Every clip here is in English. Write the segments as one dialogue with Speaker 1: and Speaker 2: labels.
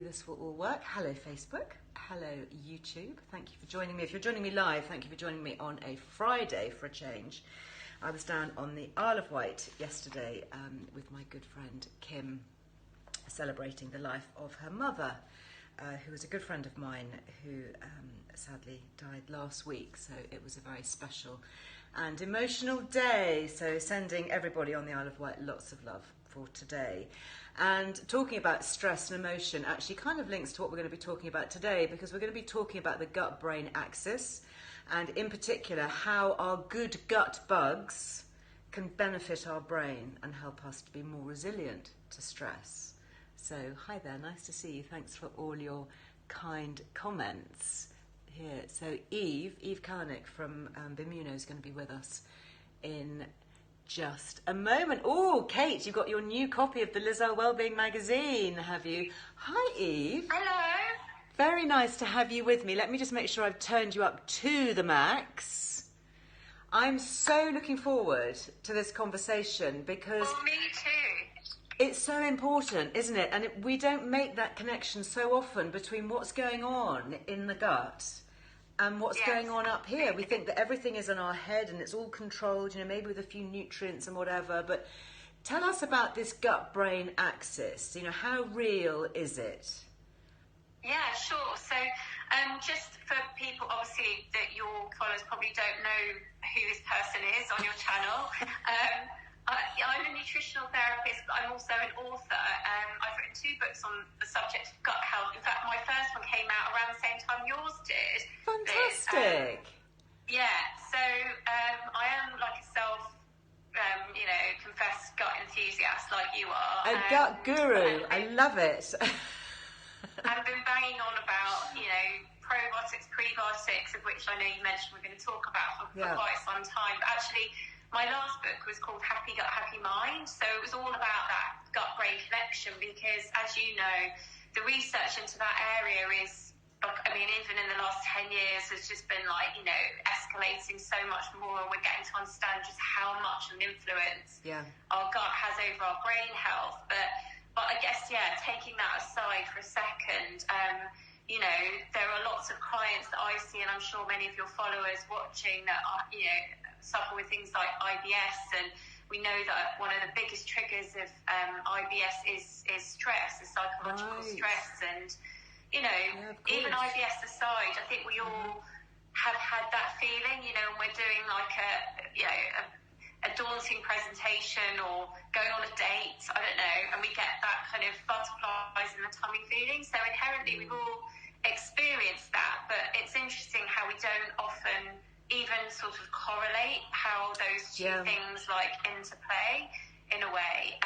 Speaker 1: this will all work. Hello Facebook, hello YouTube. Thank you for joining me. If you're joining me live, thank you for joining me on a Friday for a change. I was down on the Isle of Wight yesterday with my good friend Kim, celebrating the life of her mother, who was a good friend of mine who sadly died last week. So it was a very special and emotional day. So sending everybody on the Isle of Wight lots of love for today. And talking about stress and emotion actually kind of links to what we're going to be talking about today, because we're going to be talking about the gut-brain axis, and in particular how our good gut bugs can benefit our brain and help us to be more resilient to stress. So hi there, nice to see you. Thanks for all your kind comments here. So Eve Kalinik from Bimuno is going to be with us in just a moment. Oh, Kate, you've got your new copy of the Earle Wellbeing magazine, have you? Hi, Eve.
Speaker 2: Hello.
Speaker 1: Very nice to have you with me. Let me just make sure I've turned you up to the max. I'm so looking forward to this conversation because...
Speaker 2: Well, me too.
Speaker 1: It's so important, isn't it? And we don't make that connection so often between what's going on in the gut and what's going on up here. We think that everything is in our head and it's all controlled, you know, maybe with a few nutrients and whatever. But tell us about this gut-brain axis. You know, how real is it?
Speaker 2: Yeah, sure. So just for people, obviously, that your followers probably don't know who this person is on your channel. I'm a nutritional therapist, but I'm also an author. I've written 2 books on the subject of gut health. In fact, my first one came out around the same time yours did.
Speaker 1: Fantastic.
Speaker 2: So I am like a confessed gut enthusiast like you are.
Speaker 1: A gut guru. I love it.
Speaker 2: I've been banging on about, probiotics, prebiotics, of which I know you mentioned we're going to talk about for quite some time. But actually, my last book was called Happy Gut, Happy Mind. So it was all about that gut-brain connection because, as you know, the research into that area is, even in the last 10 years has just been escalating so much more, and we're getting to understand just how much of an influence our gut has over our brain health. But I guess, taking that aside for a second, there are lots of clients that I see, and I'm sure many of your followers watching that are, suffer with things like IBS, and we know that one of the biggest triggers of IBS is stress, is psychological stress, and even IBS aside, I think we all have had that feeling, when we're doing like a daunting presentation or going on a date, I don't know, and we get that kind of butterflies in the tummy feeling. So inherently we've all experienced that, but it's interesting how we don't often even sort of correlate how those two things interplay in a way.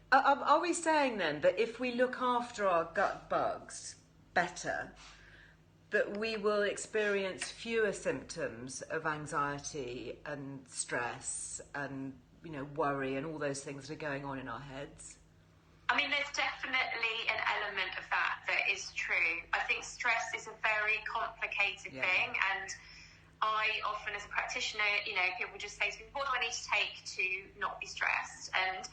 Speaker 2: But
Speaker 1: are we saying then that if we look after our gut bugs better, that we will experience fewer symptoms of anxiety and stress and worry and all those things that are going on in our heads?
Speaker 2: There's definitely an element of that is true. I think stress is a very complicated thing, and I often, as a practitioner, people just say to me, what do I need to take to not be stressed? And,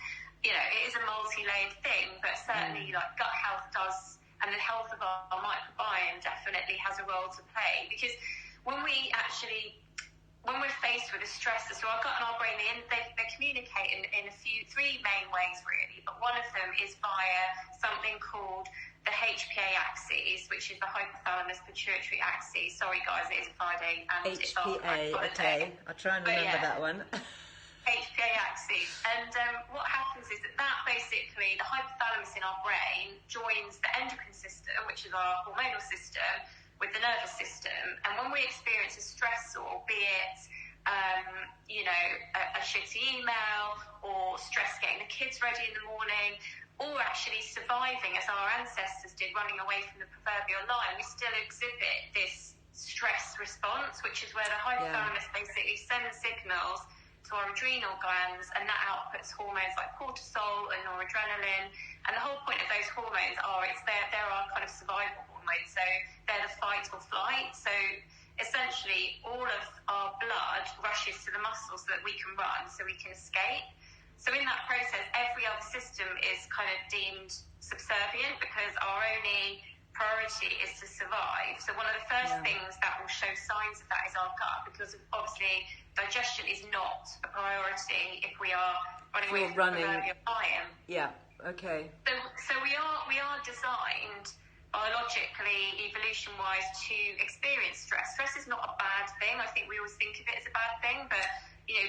Speaker 2: it is a multi-layered thing, but certainly gut health does, and the health of our microbiome definitely has a role to play, because when we're faced with a stressor, so our gut and our brain, they communicate in three main ways really, but one of them is via something called the HPA axis, which is the hypothalamus pituitary axis. Sorry guys, it is a Friday and it's our
Speaker 1: okay, I'll try and remember that one.
Speaker 2: HPA axis, and what happens is that basically the hypothalamus in our brain joins the endocrine system, which is our hormonal system, with the nervous system. And when we experience a stressor, be it a shitty email, or stress getting the kids ready in the morning, or actually surviving as our ancestors did, running away from the proverbial lion, we still exhibit this stress response, which is where the hypothalamus basically sends signals to our adrenal glands, and that outputs hormones like cortisol and noradrenaline. And the whole point of those hormones they're our kind of survival hormones. So they're the fight or flight. So essentially all of our blood rushes to the muscles so that we can run, so we can escape. So in that process, every other system is kind of deemed subservient subservient because our only priority is to survive. So one of the first things that will show signs of that is our gut, because obviously digestion is not a priority if we are running away from the proverbial lion.
Speaker 1: Yeah. Okay.
Speaker 2: So we are designed biologically, evolution-wise, to experience stress. Stress is not a bad thing. I think we always think of it as a bad thing, but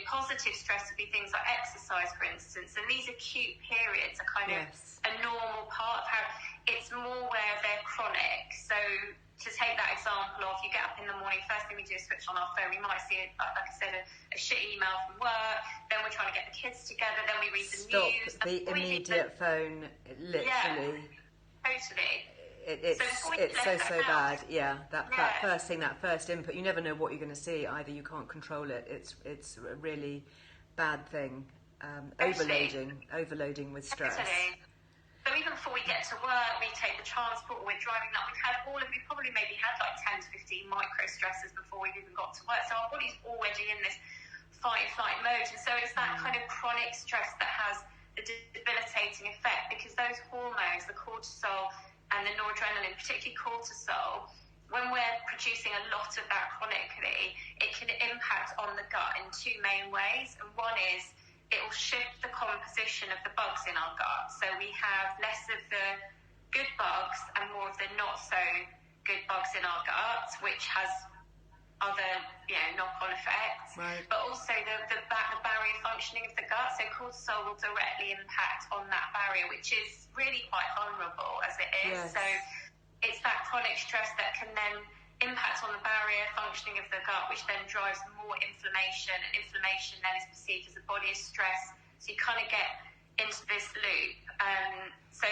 Speaker 2: positive stress would be things like exercise, for instance. And these acute periods are kind of a normal part of how it's more where they're chronic. So to take that example of, you get up in the morning, first thing we do is switch on our phone. We might see, like I said, a shit email from work. Then we're trying to get the kids together. Then we read the news.
Speaker 1: Stop the immediate phone, literally.
Speaker 2: Yeah, totally.
Speaker 1: It's so bad. Yeah, that first thing, that first input, you never know what you're going to see. Either you can't control it. It's a really bad thing. Overloading with stress.
Speaker 2: Totally. So even before we get to work, we take the transport, or we're driving up, we probably maybe had like 10 to 15 micro stresses before we've even got to work. So our body's already in this fight or flight mode. And so it's that kind of chronic stress that has the debilitating effect, because those hormones, the cortisol and the noradrenaline, particularly cortisol, when we're producing a lot of that chronically, it can impact on the gut in two main ways. And one is it will shift the composition of the bugs in our gut. So we have less of the good bugs and more of the not so good bugs in our gut, which has other knock-on effects.
Speaker 1: Right.
Speaker 2: But also the barrier functioning of the gut. So cortisol will directly impact on that barrier, which is really quite vulnerable as it is.
Speaker 1: Yes.
Speaker 2: So it's that chronic stress that can then impact on the barrier functioning of the gut, which then drives more inflammation, and inflammation then is perceived as a body of stress. So you kind of get into this loop. So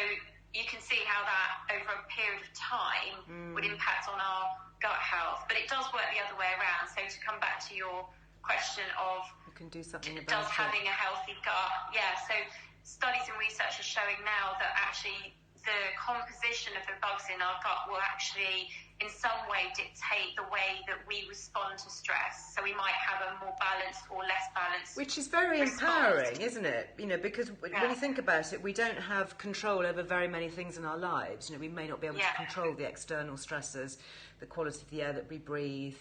Speaker 2: you can see how that over a period of time would impact on our gut health, but it does work the other way around. So to come back to your question of,
Speaker 1: you can do something about
Speaker 2: does having a healthy gut, so studies and research are showing now that actually the composition of the bugs in our gut will actually in some way dictate the way that we respond to stress. So we might have a more balanced or less balanced,
Speaker 1: which is very empowering, isn't it? Because when you think about it, we don't have control over very many things in our lives. We may not be able to control the external stressors, the quality of the air that we breathe,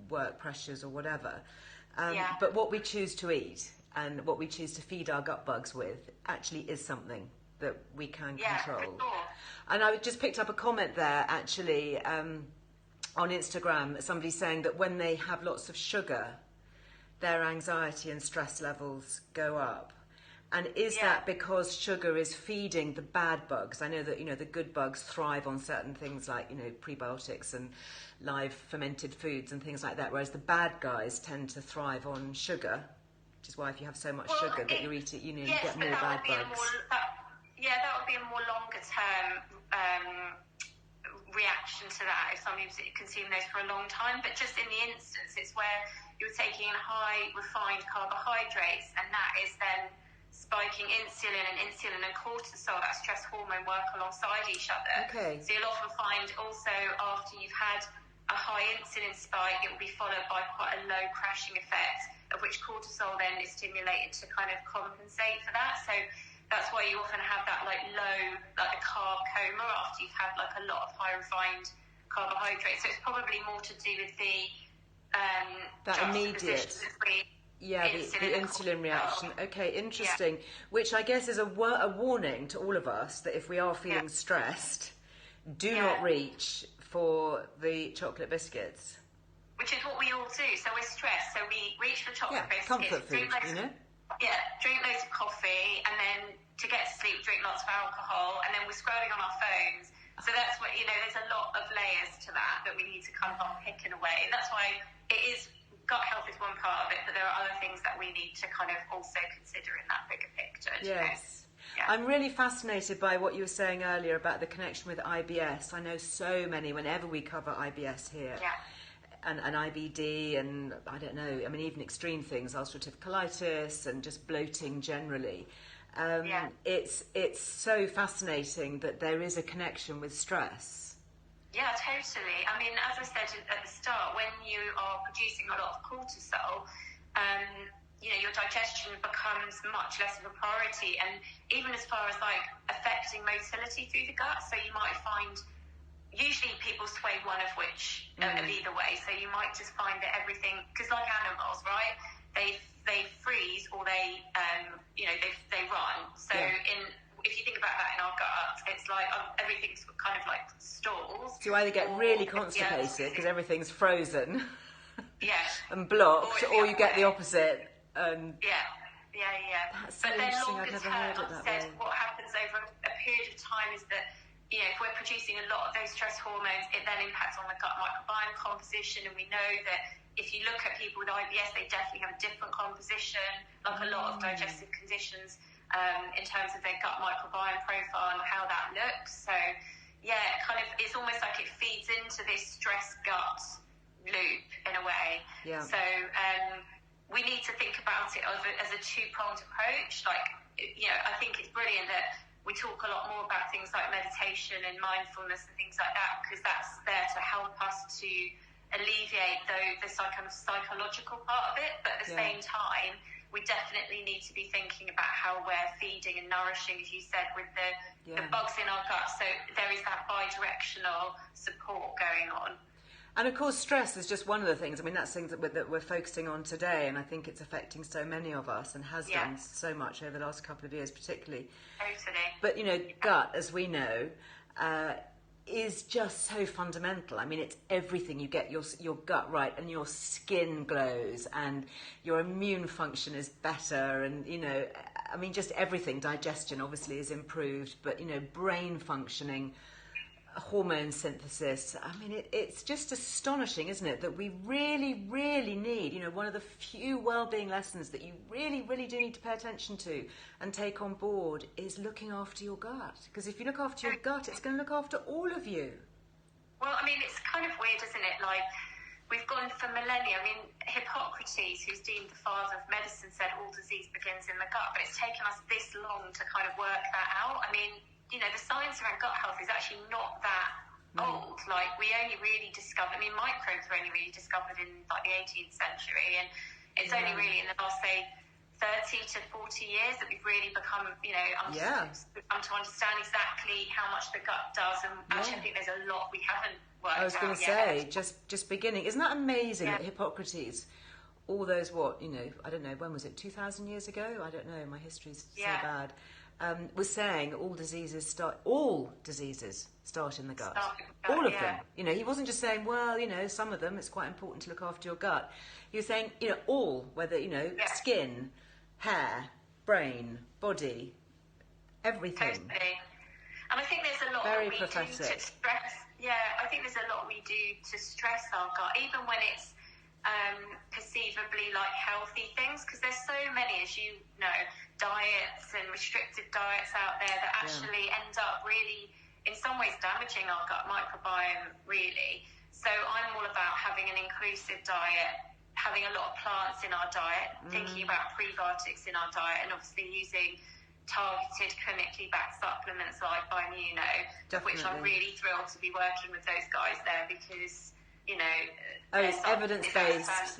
Speaker 1: work pressures or whatever. But what we choose to eat and what we choose to feed our gut bugs with actually is something that we can control.
Speaker 2: For sure.
Speaker 1: And I just picked up a comment there actually on Instagram, somebody saying that when they have lots of sugar, their anxiety and stress levels go up. And is that because sugar is feeding the bad bugs? I know that the good bugs thrive on certain things like prebiotics and live fermented foods and things like that, whereas the bad guys tend to thrive on sugar, which is why if you have so much sugar that you eat it, you get more bad bugs.
Speaker 2: That would be a more longer term reaction to that if somebody was consuming those for a long time. But just in the instance, it's where you're taking in high refined carbohydrates, and that is then spiking insulin and cortisol, that stress hormone, work alongside each other.
Speaker 1: Okay.
Speaker 2: So you'll often find also after you've had a high insulin spike, it will be followed by quite a low crashing effect, of which cortisol then is stimulated to kind of compensate for that. So that's why you often have that low, a carb coma after you've had a lot of high refined carbohydrates. So it's probably more to do with the
Speaker 1: that immediate, the insulin reaction. Okay, interesting. Which I guess is a warning to all of us that if we are feeling stressed, do not reach for the chocolate biscuits.
Speaker 2: Which is what we all do. So we're stressed, so we reach for chocolate biscuits.
Speaker 1: Comfort food,
Speaker 2: drink loads of coffee, and then to get to sleep, drink lots of alcohol, and then we're scrolling on our phones. So that's what, there's a lot of layers to that we need to kind of unpick in a way. And that's why it is, gut health is one part of it, but there are other things that we need to kind of also consider in that bigger picture.
Speaker 1: Yes. I'm really fascinated by what you were saying earlier about the connection with IBS. I know so many, whenever we cover IBS here, and IBD, and I don't know, even extreme things, ulcerative colitis and just bloating generally. It's so fascinating that there is a connection with stress.
Speaker 2: Yeah, totally. As I said at the start, when you are producing a lot of cortisol, your digestion becomes much less of a priority, and even as far as like affecting motility through the gut. So you might find, usually people sway one of which of either way. So you might just find that everything, because like animals, right? They freeze or they run. So if you think about that in our gut, it's like everything's kind of like stalls.
Speaker 1: So you either get really constipated because everything's frozen and blocked,
Speaker 2: or
Speaker 1: you get the opposite. That's so
Speaker 2: but then
Speaker 1: interesting.
Speaker 2: longer
Speaker 1: I've never
Speaker 2: term,
Speaker 1: heard it
Speaker 2: like
Speaker 1: that
Speaker 2: I said,
Speaker 1: way.
Speaker 2: what happens over a period of time is that, if we're producing a lot of those stress hormones, it then impacts on the gut microbiome composition. And we know that if you look at people with IBS, they definitely have a different composition, like a lot of digestive conditions, in terms of their gut microbiome profile and how that looks. So, it's almost like it feeds into this stress gut loop in a way.
Speaker 1: Yeah.
Speaker 2: So, we need to think about it as a two-pronged approach. Like, I think it's brilliant that we talk a lot more about things like meditation and mindfulness and things like that, because that's there to help us to alleviate the kind of psychological part of it. But at the same time, we definitely need to be thinking about how we're feeding and nourishing, as you said, with the bugs in our gut. So there is that bi-directional support going on.
Speaker 1: And of course, stress is just one of the things. I mean, that's things that we're focusing on today, and I think it's affecting so many of us and has done so much over the last couple of years, particularly.
Speaker 2: Totally.
Speaker 1: But, gut, as we know, is just so fundamental. I mean, it's everything. You get your gut right, and your skin glows, and your immune function is better, and, I mean, just everything. Digestion, obviously, is improved, but, brain functioning, hormone synthesis. I mean, it's just astonishing, isn't it, that we really, really need, one of the few well-being lessons that you really, really do need to pay attention to and take on board is looking after your gut. Because if you look after your gut, it's going to look after all of you.
Speaker 2: Well, I mean, it's kind of weird, isn't it? Like, we've gone for millennia. I mean, Hippocrates, who's deemed the father of medicine, said all disease begins in the gut, but it's taken us this long to kind of work that out. I mean, the science around gut health is actually not that old. Like, we only really discovered, I mean, microbes were only really discovered in like the 18th century, and it's only really in the last, say, 30 to 40 years that we've really become, come to understand exactly how much the gut does. And actually, I think there's a lot we haven't worked out.
Speaker 1: I was going to say, just beginning. Isn't that amazing that Hippocrates, all those, I don't know, when was it, 2,000 years ago? I don't know, my history's so bad. Was saying all diseases start in the gut. All of them. He wasn't just saying, well, some of them, it's quite important to look after your gut. He was saying, all, whether, skin, hair, brain, body, everything.
Speaker 2: Totally. And I think there's a lot
Speaker 1: Very
Speaker 2: we
Speaker 1: prophetic.
Speaker 2: do to stress. Yeah, I think there's a lot we do to stress our gut, even when it's perceivably like healthy things, because there's so many, as you know, diets and restrictive diets out there that actually end up really, in some ways, damaging our gut microbiome, really. So I'm all about having an inclusive diet, having a lot of plants in our diet, thinking about prebiotics in our diet, and obviously using targeted clinically backed supplements like by which I'm really thrilled to be working with those guys there, because
Speaker 1: it's evidence-based,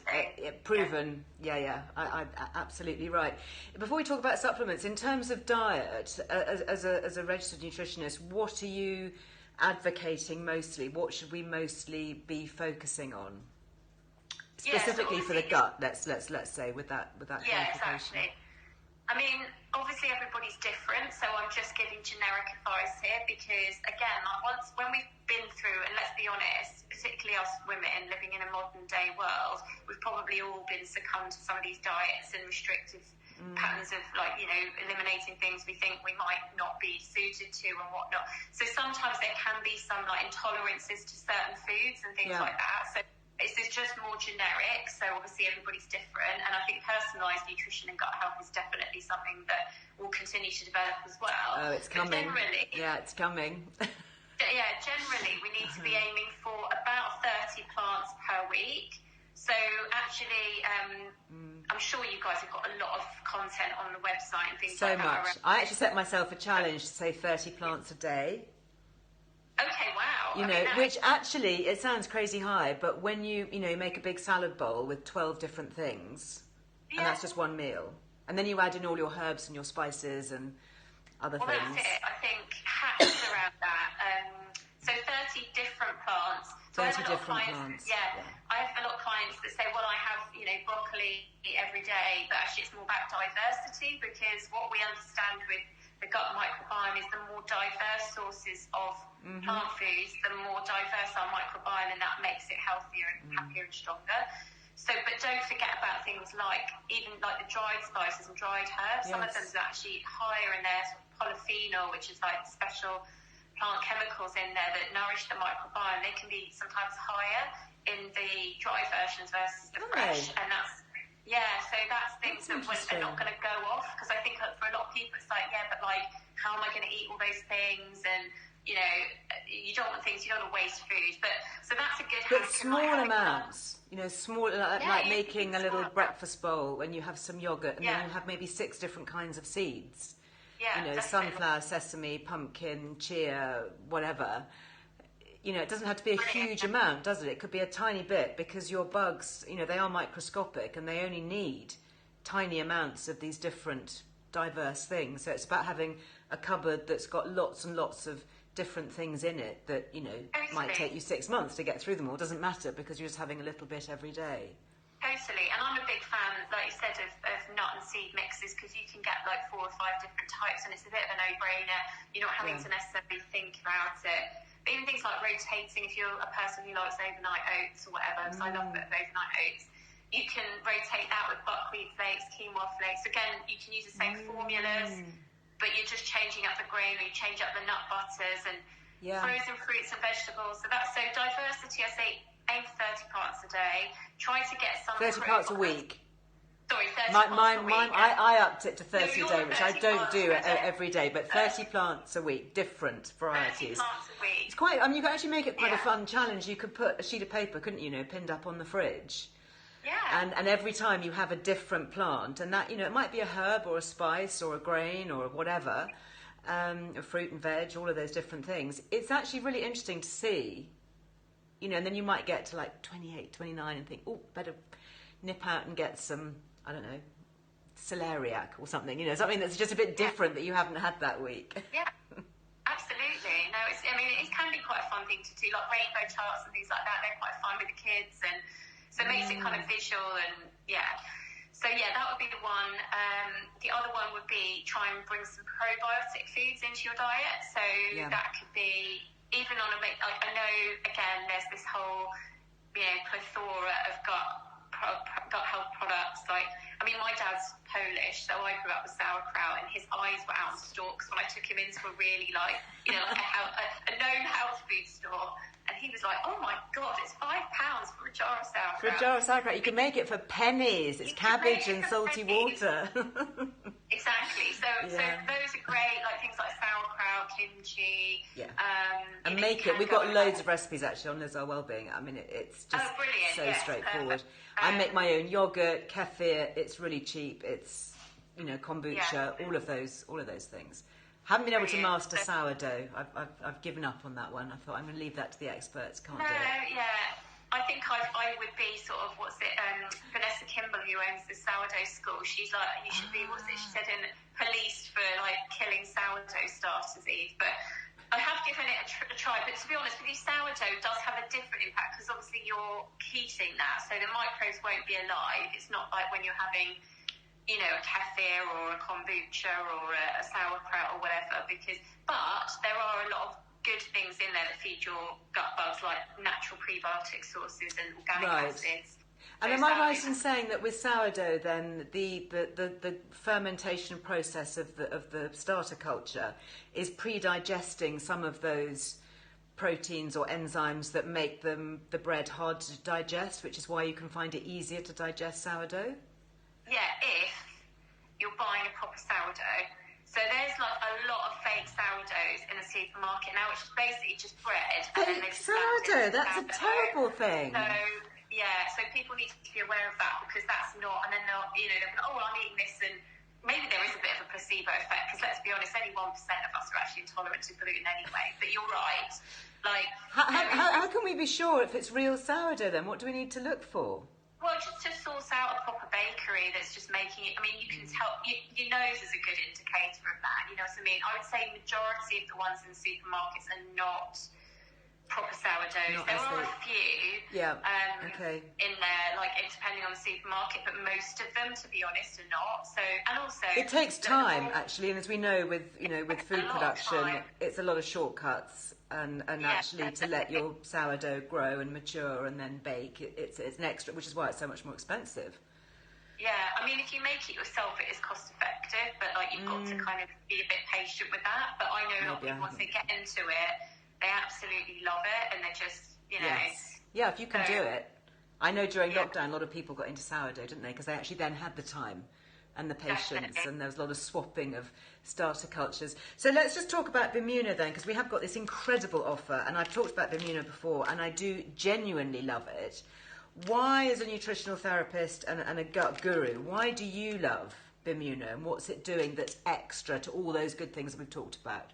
Speaker 1: proven. I absolutely right. Before we talk about supplements, in terms of diet, as a registered nutritionist, what are you advocating mostly? What should we mostly be focusing on? Specifically for the gut, let's say, with that clarification.
Speaker 2: Exactly. I mean, obviously everybody's different, so I'm just giving generic advice here because, again, when we've been through, and let's be honest, particularly us women living in a modern day world, we've probably all been succumbed to some of these diets and restrictive patterns of, eliminating things we think we might not be suited to and whatnot. So sometimes there can be some intolerances to certain foods and things like that. So this is just more generic, so obviously everybody's different, and I think personalised nutrition and gut health is definitely something that will continue to develop as well.
Speaker 1: Oh, it's coming. It's coming.
Speaker 2: Generally we need to be aiming for about 30 plants per week. So actually, I'm sure you guys have got a lot of content on the website and things like that. So much.
Speaker 1: I actually set myself a challenge to say 30 plants a day.
Speaker 2: Okay, wow.
Speaker 1: Which actually, it sounds crazy high, but when you make a big salad bowl with 12 different things, and that's just one meal. And then you add in all your herbs and your spices and other things.
Speaker 2: Well, that's it. I think hacks around that. So 30 different plants. So
Speaker 1: 30 different plants.
Speaker 2: Yeah. I have a lot of clients that say, well, I have, broccoli every day, but actually it's more about diversity, because what we understand with the gut microbiome is the more diverse sources of plant foods, the more diverse our microbiome, and that makes it healthier and happier and stronger. So, but don't forget about things like even like the dried spices and dried herbs. Some of them are actually higher in their sort of polyphenol, which is like special plant chemicals in there that nourish the microbiome. They can be sometimes higher in the dry versions versus the fresh, and that's so that's things that are not going to go off, because I think for a lot of people it's like, but like, how am I going to eat all those things? And you don't want things, you don't want to waste food, but so that's a good hack.
Speaker 1: But small amounts, small, like making a little breakfast bowl when you have some yogurt, and then you have maybe 6 different kinds of seeds. Sunflower, sesame, pumpkin, chia, whatever. It doesn't have to be a huge amount, does it? It could be a tiny bit, because your bugs, they are microscopic and they only need tiny amounts of these different diverse things. So it's about having a cupboard that's got lots and lots of different things in it that, might take you 6 months to get through them all. It doesn't matter, because you're just having a little bit every day.
Speaker 2: Totally, and I'm a big fan, like you said, of nut and seed mixes, because you can get like 4 or 5 different types, and it's a bit of a no-brainer. You're not having to necessarily think about it. But even things like rotating, if you're a person who likes overnight oats or whatever, because I love a bit of overnight oats, you can rotate that with buckwheat flakes, quinoa flakes. Again, you can use the same formulas, but you're just changing up the grain, or you change up the nut butters and frozen fruits and vegetables. So that's diversity. I say aim for 30 parts a day. Try to get some
Speaker 1: 30 parts a week.
Speaker 2: Sorry, 30 parts a week.
Speaker 1: I upped it to 30 a day, which I don't do every day, but 30 plants a week, different varieties.
Speaker 2: 30 plants a week.
Speaker 1: It's quite, you could actually make it quite a fun challenge. You could put a sheet of paper, couldn't you, pinned up on the fridge.
Speaker 2: Yeah.
Speaker 1: And every time you have a different plant, and that, it might be a herb or a spice or a grain or whatever, a fruit and veg, all of those different things. It's actually really interesting to see, and then you might get to like 28, 29 and think, oh, better nip out and get some, I don't know, celeriac or something, something that's just a bit different that you haven't had that week.
Speaker 2: Yeah, absolutely. No, it can be quite a fun thing to do, like rainbow charts and things like that. They're quite fun with the kids, and so it makes it kind of visual, and So that would be the one. The other one would be try and bring some probiotic foods into your diet. So that could be even on I know, again, there's this whole plethora of gut health products. Like, my dad's Polish, so I grew up with sauerkraut, and his eyes were out on stalks when I took him into a really a known health food store, and he was like, "Oh my God, it's £5 for a jar of sauerkraut."
Speaker 1: For a jar of sauerkraut, you can make it for pennies. It's cabbage and salty water.
Speaker 2: Exactly. So those are great, like things like sauerkraut, kimchi.
Speaker 1: And make it. We've got loads of recipes actually on Earle Wellbeing. It's just so straightforward. I make my own yogurt, kefir. It's really cheap. It's kombucha, all of those things. Haven't been able to master sourdough. I've given up on that one. I thought I'm going to leave that to the experts. Can't do it.
Speaker 2: I think I would be sort of, Vanessa Kimball, who owns the sourdough school. She's like, you should be, she said, in police for like killing sourdough starters, Eve. But I have given it a try. But to be honest with you, sourdough does have a different impact, because obviously you're heating that, so the microbes won't be alive. It's not like when you're having a kefir or a kombucha or a sauerkraut or whatever, but there are a lot of good things in there that feed your gut bugs, like natural probiotic sources and organic acids.
Speaker 1: And am I right in saying that with sourdough, then the fermentation process of the starter culture is pre-digesting some of those proteins or enzymes that make the bread hard to digest, which is why you can find it easier to digest sourdough?
Speaker 2: Yeah, if you're buying a proper sourdough. So there's like a lot of fake sourdoughs in the supermarket now, which is basically just bread.
Speaker 1: Fake sourdough? That's a terrible thing.
Speaker 2: So people need to be aware of that, because that's not, and then they'll be, oh, well, I'm eating this, and maybe there is a bit of a placebo effect, because let's be honest, only 1% of us are actually intolerant to gluten anyway. But you're right. Like,
Speaker 1: how can we be sure if it's real sourdough then? What do we need to look for?
Speaker 2: Well, just to source out a proper bakery that's just your nose is a good indicator of that. You know what I mean? I would say majority of the ones in supermarkets are not proper sourdoughs. There are a few in there, like depending on the supermarket, but most of them, to be honest, are not. So, and also
Speaker 1: it takes time actually, and as we know with food production, it's a lot of shortcuts, and actually to let your sourdough grow and mature and then bake, it's an extra, which is why it's so much more expensive.
Speaker 2: Yeah, I mean, if you make it yourself, it is cost effective, but like you've got to kind of be a bit patient with that. But I know a lot of people, once they get into it, they absolutely love it, and they're just, you know.
Speaker 1: Yes. Yeah, if you can do it. I know during lockdown, a lot of people got into sourdough, didn't they? Because they actually then had the time and the patience, and there was a lot of swapping of starter cultures. So let's just talk about Bimuno then, because we have got this incredible offer, and I've talked about Bimuno before, and I do genuinely love it. Why, as a nutritional therapist and a gut guru, why do you love Bimuno, and what's it doing that's extra to all those good things that we've talked about?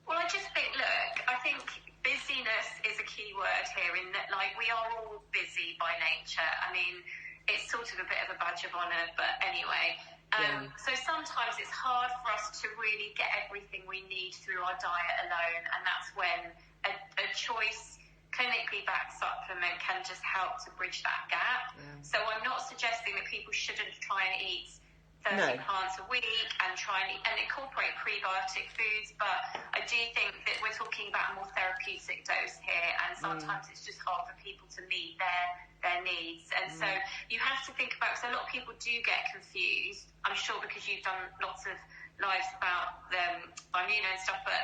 Speaker 2: Well, I just think, look, I think busyness is a key word here, in that, like, we are all busy by nature. I mean, it's sort of a bit of a badge of honour, but anyway. So sometimes it's hard for us to really get everything we need through our diet alone, and that's when a choice clinically backed supplement can just help to bridge that gap. So I'm not suggesting that people shouldn't try and eat 30 plants a week and try and incorporate prebiotic foods, but I do think that we're talking about a more therapeutic dose here, and sometimes it's just hard for people to meet their needs. And so you have to think about, because a lot of people do get confused, I'm sure because you've done lots of lives about Bimuno and stuff, but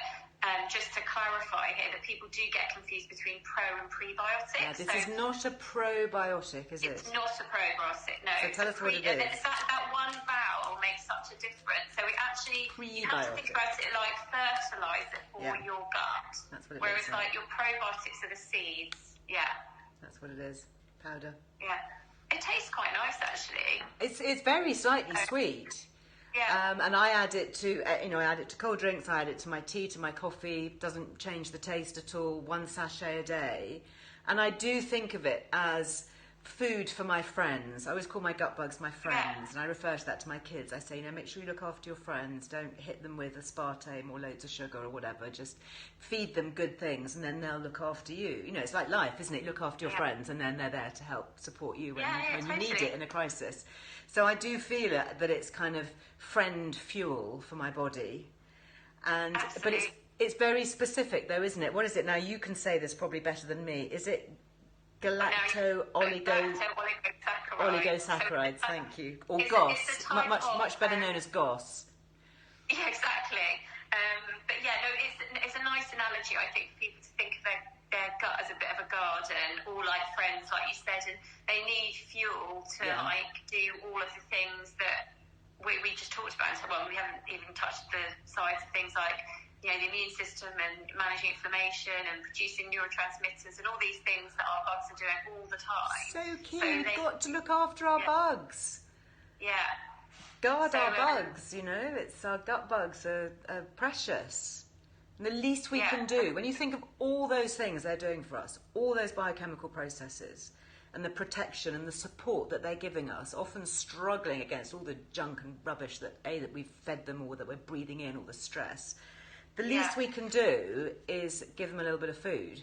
Speaker 2: just to clarify here, that people do get confused between pro and prebiotics.
Speaker 1: Yeah, this is not a probiotic, is it?
Speaker 2: It's not a probiotic, no.
Speaker 1: So tell us what it is.
Speaker 2: That one vowel makes such a difference. So it actually, you have to think about it like fertilizer for your gut.
Speaker 1: That's what it
Speaker 2: whereas
Speaker 1: is.
Speaker 2: Like your probiotics are the seeds. Yeah.
Speaker 1: That's what it is. Powder.
Speaker 2: Yeah. It tastes quite nice, actually.
Speaker 1: It's very slightly sweet.
Speaker 2: Yeah.
Speaker 1: And I add it to, I add it to cold drinks, I add it to my tea, to my coffee. Doesn't change the taste at all. 1 sachet a day. And I do think of it as food for my friends. I always call my gut bugs my friends, and I refer to that to my kids. I say, make sure you look after your friends. Don't hit them with aspartame or loads of sugar or whatever. Just feed them good things, and then they'll look after you. It's like life, isn't it? Look after your friends, and then they're there to help support you when you need it in a crisis. So I do feel that it's kind of friend fuel for my body, but it's very specific though, isn't it? What is it now? You can say this probably better than me. Is it oligosaccharides? Thank you. Or GOS, much better known as GOS.
Speaker 2: Yeah, exactly. But yeah, no, it's a nice analogy, I think, for people to think of their gut as a bit of a garden, or like friends, like you said, and they need fuel to like do all of the things that we just talked about. So, well, we haven't even touched the sides of things like, the immune system and managing inflammation and producing neurotransmitters and all these things that our bugs are doing all the time.
Speaker 1: So key. We've got to look after our bugs.
Speaker 2: Yeah.
Speaker 1: Guard our bugs, It's our gut bugs are precious. And the least we can do, when you think of all those things they're doing for us, all those biochemical processes, and the protection and the support that they're giving us, often struggling against all the junk and rubbish that we've fed them, or that we're breathing in, all the stress. The least we can do is give them a little bit of food.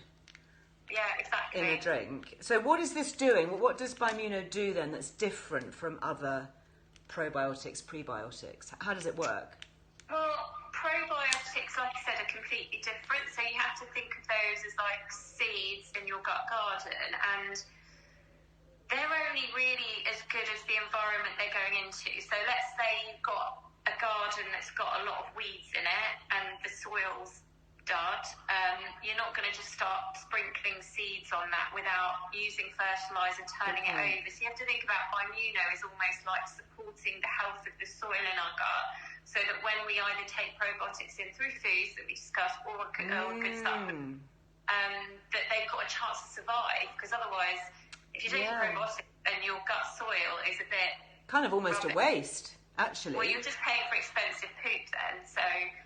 Speaker 2: Yeah, exactly.
Speaker 1: In a drink. So what is this doing? What does Bimuno do then that's different from other probiotics, prebiotics? How does it work?
Speaker 2: Well, probiotics, like I said, are completely different. So you have to think of those as like seeds in your gut garden, and they're only really as good as the environment they're going into. So let's say you've got a garden that's got a lot of weeds in it and the soil's dud, you're not going to just start sprinkling seeds on that without using fertiliser, turning it over. So you have to think about Bimuno as almost like supporting the health of the soil in our gut, so that when we either take probiotics in through foods that we discussed, or good supplements, that they've got a chance to survive. Because otherwise, if you take a probiotic and your gut soil is a bit
Speaker 1: kind of almost a waste. Actually,
Speaker 2: well, you're just paying for expensive poop then, so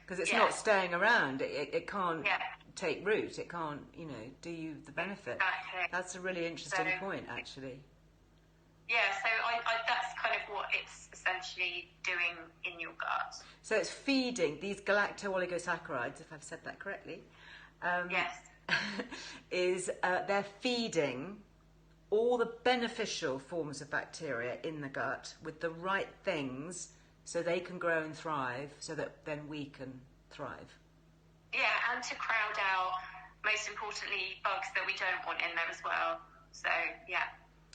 Speaker 1: because it's not staying around, it can't take root, it can't, do you the benefit.
Speaker 2: Exactly.
Speaker 1: That's a really interesting point, actually.
Speaker 2: Yeah, so that's kind of what it's essentially doing in your gut.
Speaker 1: So it's feeding these galacto-oligosaccharides, if I've said that correctly.
Speaker 2: Yes.
Speaker 1: They're feeding all the beneficial forms of bacteria in the gut with the right things so they can grow and thrive, so that then we can thrive.
Speaker 2: Yeah, and to crowd out, most importantly, bugs that we don't want in there as well. So, yeah.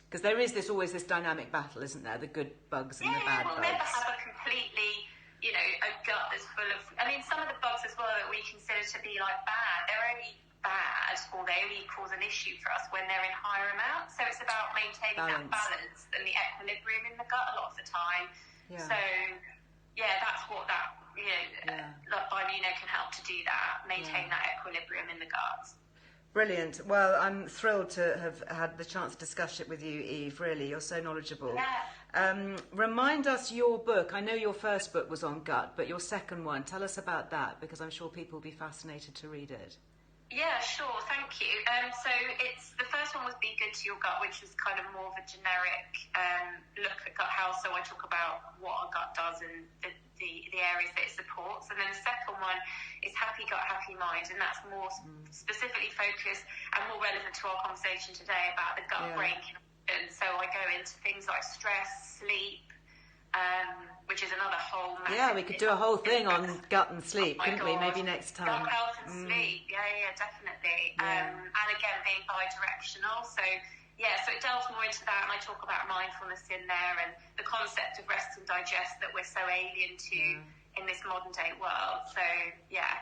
Speaker 1: Because there is always this dynamic battle, isn't there? The good bugs and the bad bugs.
Speaker 2: We'll never have a completely, a gut that's full of... I mean, some of the bugs as well that we consider to be, like, bad, they're only bad, or they only cause an issue for us when they're in higher amounts. So it's about maintaining that balance and the equilibrium in the gut a lot of the time. Yeah. So, yeah, that's what that, Bimmuno can help to do that, maintain that equilibrium in the gut.
Speaker 1: Brilliant. Well, I'm thrilled to have had the chance to discuss it with you, Eve. Really, you're so knowledgeable.
Speaker 2: Yeah.
Speaker 1: Remind us your book. I know your first book was on gut, but your second one, tell us about that, because I'm sure people will be fascinated to read it.
Speaker 2: Yeah, sure. Thank you. So the first one was Be Good to Your Gut, which is kind of more of a generic look at gut health. So I talk about what our gut does and the areas that it supports. And then the second one is Happy Gut, Happy Mind, and that's more specifically focused and more relevant to our conversation today about the gut-brain connection. So I go into things like stress, sleep, which is another whole massive...
Speaker 1: Yeah, we could do a whole thing on gut and sleep, couldn't we? Maybe next time.
Speaker 2: Gut health and sleep, yeah, definitely. And again, being bi-directional. So it delves more into that, and I talk about mindfulness in there and the concept of rest and digest that we're so alien to in this modern day world. So, yeah.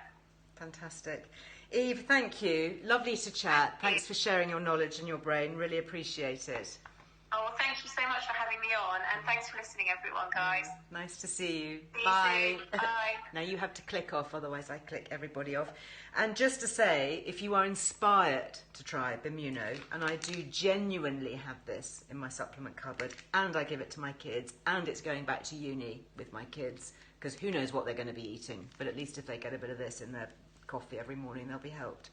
Speaker 1: Fantastic. Eve, thank you. Lovely to chat. Thanks for sharing your knowledge and your brain. Really appreciate it.
Speaker 2: Oh, well, thank you so much for having me on, and thanks for listening, everyone, guys.
Speaker 1: Nice to see you.
Speaker 2: Bye. Bye.
Speaker 1: Now you have to click off, otherwise I click everybody off. And just to say, if you are inspired to try Bimmuno, and I do genuinely have this in my supplement cupboard, and I give it to my kids, and it's going back to uni with my kids, because who knows what they're going to be eating, but at least if they get a bit of this in their coffee every morning, they'll be helped.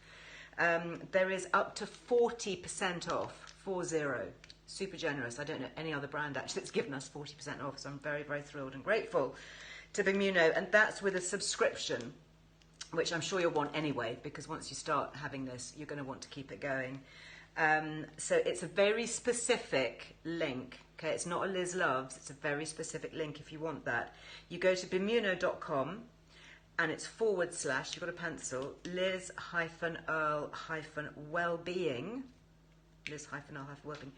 Speaker 1: There is up to 40% off, 40. Super generous. I don't know any other brand actually that's given us 40% off, so I'm very, very thrilled and grateful to Bimmuno, and that's with a subscription, which I'm sure you'll want anyway, because once you start having this, you're going to want to keep it going. So it's a very specific link. Okay, it's not a Liz Loves, it's a very specific link if you want that. You go to bimmuno.com and it's / you've got a pencil, Liz-Earle-Wellbeing, Liz-Earle-Wellbeing,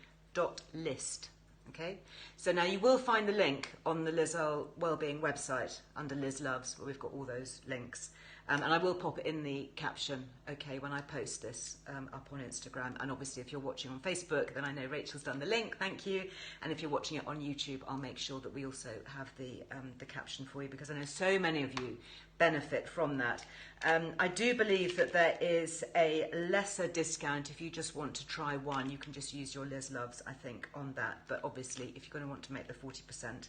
Speaker 1: .list. Okay, so now you will find the link on the Liz Earle Wellbeing website under Liz Loves, where we've got all those links, and I will pop it in the caption, okay, when I post this up on Instagram. And obviously if you're watching on Facebook, then I know Rachel's done the link, thank you. And if you're watching it on YouTube, I'll make sure that we also have the caption for you, because I know so many of you benefit from that. I do believe that there is a lesser discount if you just want to try one. You can just use your Liz Loves, I think, on that. But obviously, if you're going to want to make the 40%,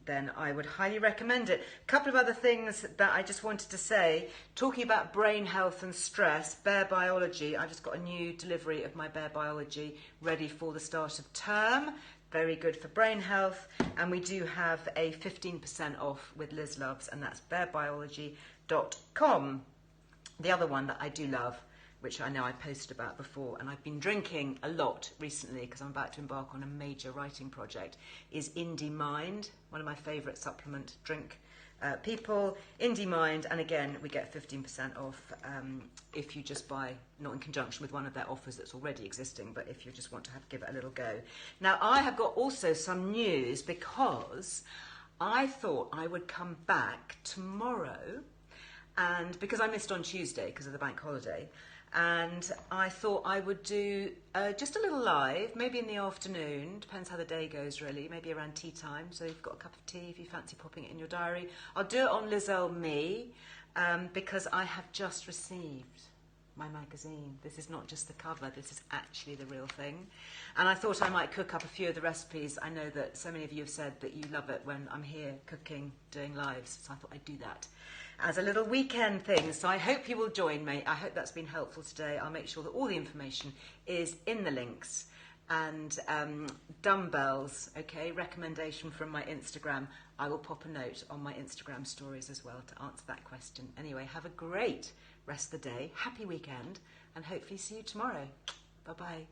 Speaker 1: then I would highly recommend it. A couple of other things that I just wanted to say. Talking about brain health and stress, Bare Biology. I just got a new delivery of my Bare Biology ready for the start of term. Very good for brain health, and we do have a 15% off with Liz Loves, and that's barebiology.com. The other one that I do love, which I know I posted about before, and I've been drinking a lot recently because I'm about to embark on a major writing project, is Indie Mind, one of my favourite supplement drink people. Indie Mind, and again, we get 15% off if you just buy, not in conjunction with one of their offers that's already existing, but if you just want to give it a little go. Now, I have got also some news, because I thought I would come back tomorrow, and because I missed on Tuesday because of the bank holiday, and I thought I would do just a little live, maybe in the afternoon, depends how the day goes really, maybe around tea time, so you've got a cup of tea if you fancy popping it in your diary. I'll do it on Liz Earle Me, because I have just received my magazine. This is not just the cover, this is actually the real thing. And I thought I might cook up a few of the recipes. I know that so many of you have said that you love it when I'm here cooking, doing lives, so I thought I'd do that as a little weekend thing. So I hope you will join me. I hope that's been helpful today. I'll make sure that all the information is in the links. and dumbbells, okay, recommendation from my Instagram. I will pop a note on my Instagram stories as well to answer that question. Anyway, have a great rest of the day, happy weekend, and hopefully see you tomorrow. Bye-bye.